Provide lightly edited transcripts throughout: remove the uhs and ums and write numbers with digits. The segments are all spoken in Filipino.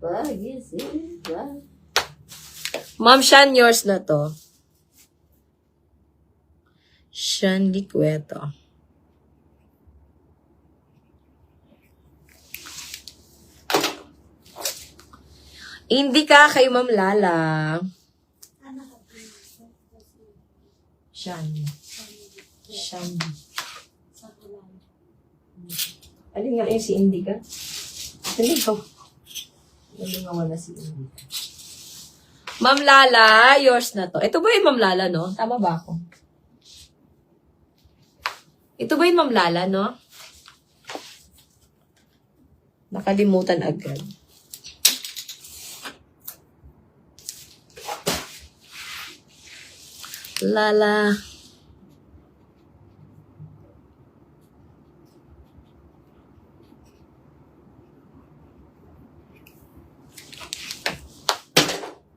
Pagising ka. Ma'am Shan, yours na to. Shan Liqueto. Hindi ka kay Ma'am Lala. Shan. Shan. Alin nga yung si Indica? Alin ka? Alin nga wala si Indica. Ma'am Lala, yours na to. Ito ba yung Ma'am Lala, no? Tama ba ako? Ito ba yung Ma'am Lala, no? Nakalimutan agad. Lala.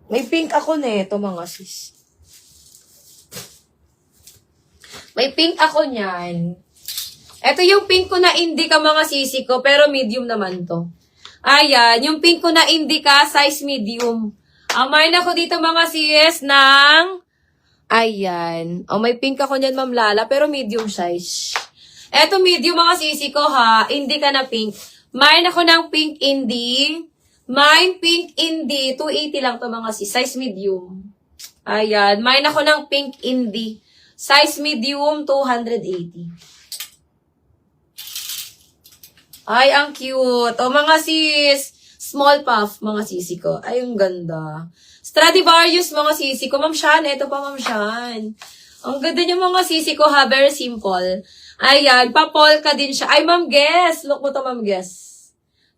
May pink ako neto, mga sis. May pink ako niyan. Ito yung pink ko na indica, mga sisi ko, pero medium naman to. Ayan, yung pink ko na indica, size medium. Ang mayroon ako dito, mga sis, ng... Ayan. O, may pink ako niyan, Ma'am Lala, pero medium size. Eto, medium, mga sisi ko, ha. Indica na pink. Mayroon ako ng pink indie. Mine pink indie. 280 lang to, mga sis. Size medium. Ayan. Mayroon ako ng pink indie. Size medium, 280. Ay, ang cute. O, mga sis. Small puff, mga sisi ko. Ay, ang ganda. Stradivarius, mga sisi ko. Ma'am Shan, ito pa, Ma'am Shan. Ang ganda niya, mga sisi ko, ha. Very simple. Ayan, pa-polka din siya. Ay, Ma'am Guess. Look mo to, Ma'am Guess.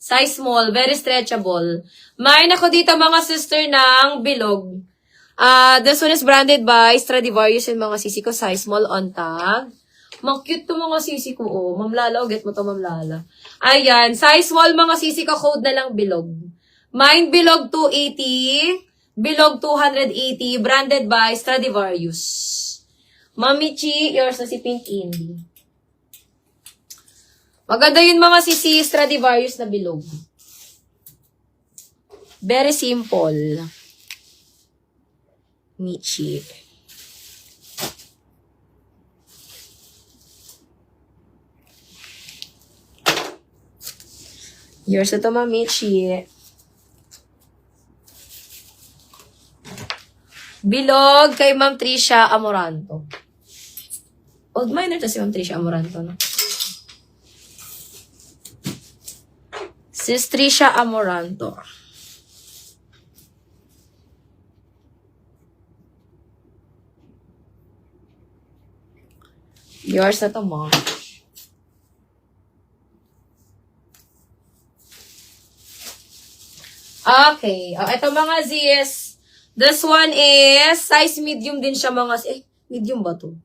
Size small, very stretchable. Mayroon ako dito, mga sister, ng bilog. This one is branded by Stradivarius and mga sisi ko. Size small on tag. Mga cute to, mga sisi ko. Oh. Ma'am Lala, oh, get mo to, Ma'am Lala. Ayan, size small, mga sisi ko. Code na lang bilog. Mine bilog 280. Bilog 280, branded by Stradivarius. Mamichi, yours na si Pink Indie. Maganda yun, mga sisi, Stradivarius na bilog. Very simple. Michi. Yours na to, Mamichi. Bilog kay Ma'am Trisha Amoranto. Old minor to si Ma'am Trisha Amoranto, no? Sis Trisha Amoranto. Yours na to, Mom. Okay. Ito, mga Zs. This one is size medium din siya, mga sis. Medium ba to?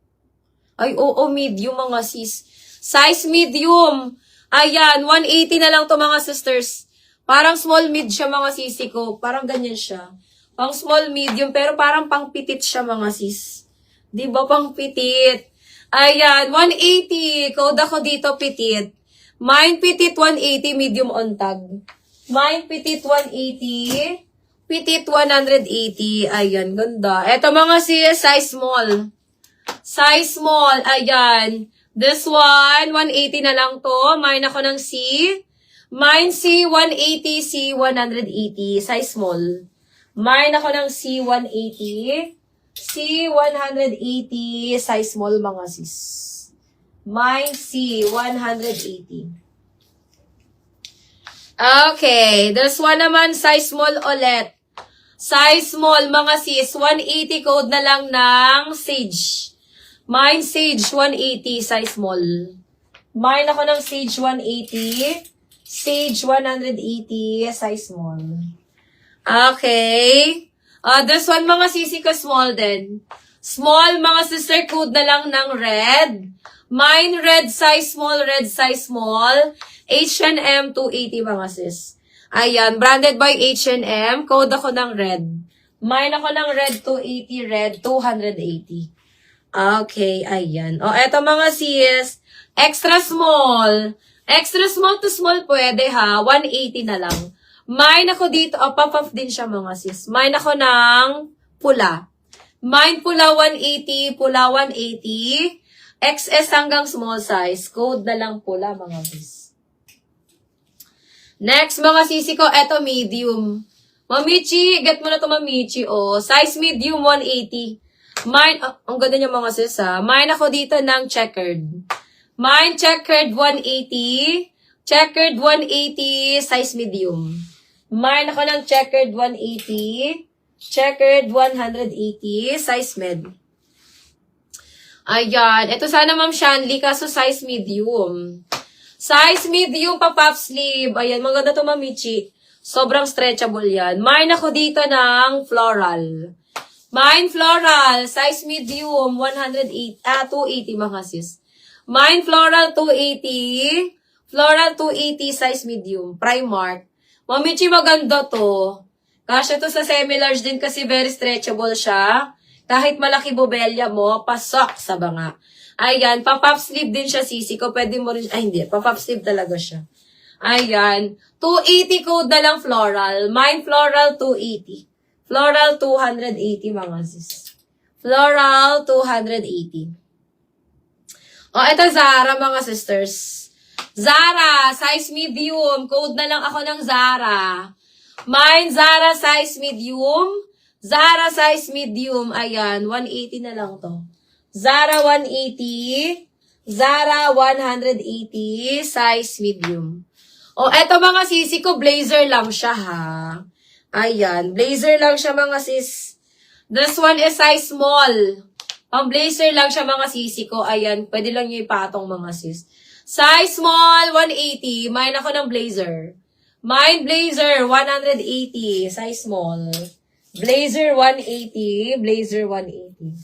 Ay, oo, medium, mga sis. Size medium. Ayan, 180 na lang to, mga sisters. Parang small mid siya, mga sisi ko. Parang ganyan siya. Pang small medium, pero parang pang pitit siya, mga sis. Diba, pang pitit? Ayan, 180. Code ako dito, pitit. Mine pitit 180, medium on tag. Mine pitit 180. Pitit 180. Ayan, ganda. Eto, mga sis, size small. Size small. Ayan. This one, 180 na lang to. Mine ako ng C. Mine C, 180. C, 180. Size small. Mine ako ng C, 180. C, 180. Size small, mga sis. Mine C, 180. Okay. This one naman, size small ulit. Size small, mga sis, 180 code na lang ng Sage. Mine Sage, 180, size small. Mine ako ng Sage, 180. Sage, 180, size small. Okay. This one, mga sisi ko, small din. Small, mga sister, code na lang ng red. Mine, red size small, H&M, 280, mga sis. Ayan, branded by H&M. Code ako ng red. Mine ako ng red 280, red 280. Okay, ayan. O, eto mga sis. Extra small. Extra small to small pwede ha. 180 na lang. Mine ako dito, pop-up din siya mga sis. Mine ako ng pula. Mine pula 180, pula 180. XS hanggang small size. Code na lang pula mga sis. Next mga sisi ko, eto medium. Mamichi, get mo na to Mamichi. Size medium 180. Mine, ang ganda niya mga sis ha. Mine ako dito ng checkered. Mine checkered 180. Checkered 180, size medium. Mine ako ng checkered 180. Checkered 180, size med. Ayan. Ito sana Ma'am Shanley, kaso size medium. Size medium pa puff sleeve. Ayan, maganda to Mamichi. Sobrang stretchable yan. Mine ako dito ng floral. Mine floral, size medium, 280 mga sis. Mine floral, 280. Floral, 280, size medium. Primark. Mamichi, maganda to. Kasya to sa semi-large din kasi very stretchable siya. Kahit malaki bobelya mo, pasok sa banga. Ayan, pa-puff sleeve din siya, sisi ko. Pwede mo rin, ay hindi, pa-puff sleeve talaga siya. Ayan, 280 code na lang floral. Mine floral, 280. Floral, 280 mga sis. Floral, 280. Ito Zara mga sisters. Zara, size medium. Code na lang ako ng Zara. Mine, Zara, size medium. Zara, size medium. Ayan, 180 na lang to. Zara, 180. Zara, 180. Size medium. Eto mga sisi ko, blazer lang siya ha. Ayan, blazer lang siya mga sis. This one is size small. Ang blazer lang siya mga sisi ko. Ayan, pwede lang nyo ipatong mga sis. Size small, 180. Mine ako ng blazer. Mine blazer, 180. Size small. Blazer, 180. Blazer, 180.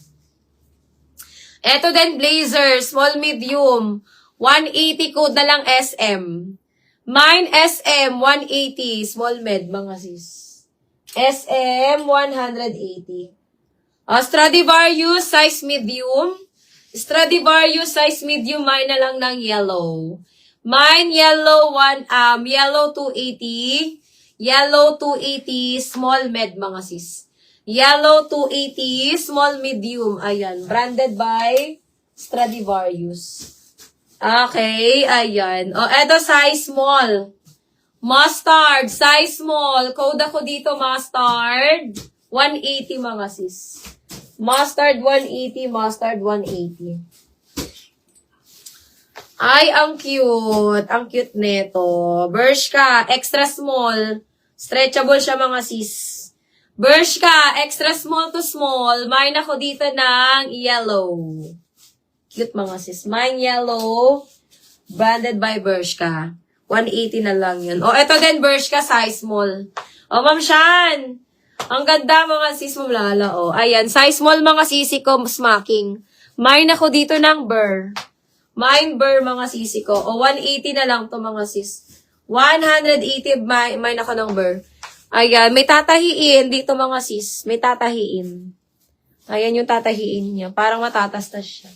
Eto din blazer, small medium. 180 code na lang SM. Mine SM, 180. Small med, mga sis. SM, 180. Stradivarius, size medium. Stradivarius, size medium. Mine na lang ng yellow. Mine, yellow, yellow 280. Yellow 280, small med, mga sis. Yellow 280, small medium. Ayan, branded by Stradivarius. Okay, ayan. Eto size small. Mustard, size small. Code ako dito, mustard. 180 mga sis. Mustard 180, mustard 180. Ay, ang cute. Ang cute neto. Bershka, extra small. Stretchable siya mga sis. Bershka, extra small to small. Mine ako dito ng yellow. Cute mga sis. Mine yellow. Branded by Bershka. 180 na lang yun. Ito din Bershka, size small. Ma'am Shan. Ang ganda mga sis mo lala. Ayan, size small mga sisi ko, smacking. Mine ako dito ng Burr. Mine Burr mga sisi ko. 180 na lang to mga sis. 180 mine ako ng Burr. Ayan, may tatahiin dito mga sis. May tatahiin. Ayan yung tatahiin niya. Parang matatastas siya.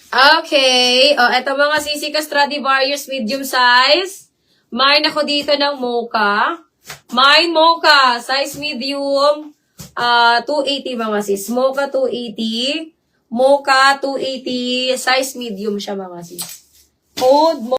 Okay. Eto mga sisi ka Stradivarius medium size. Mine ako dito ng mocha. Mine mocha. Size medium. 280 mga sis. Mocha 280. Mocha 280. Size medium siya mga sis. Code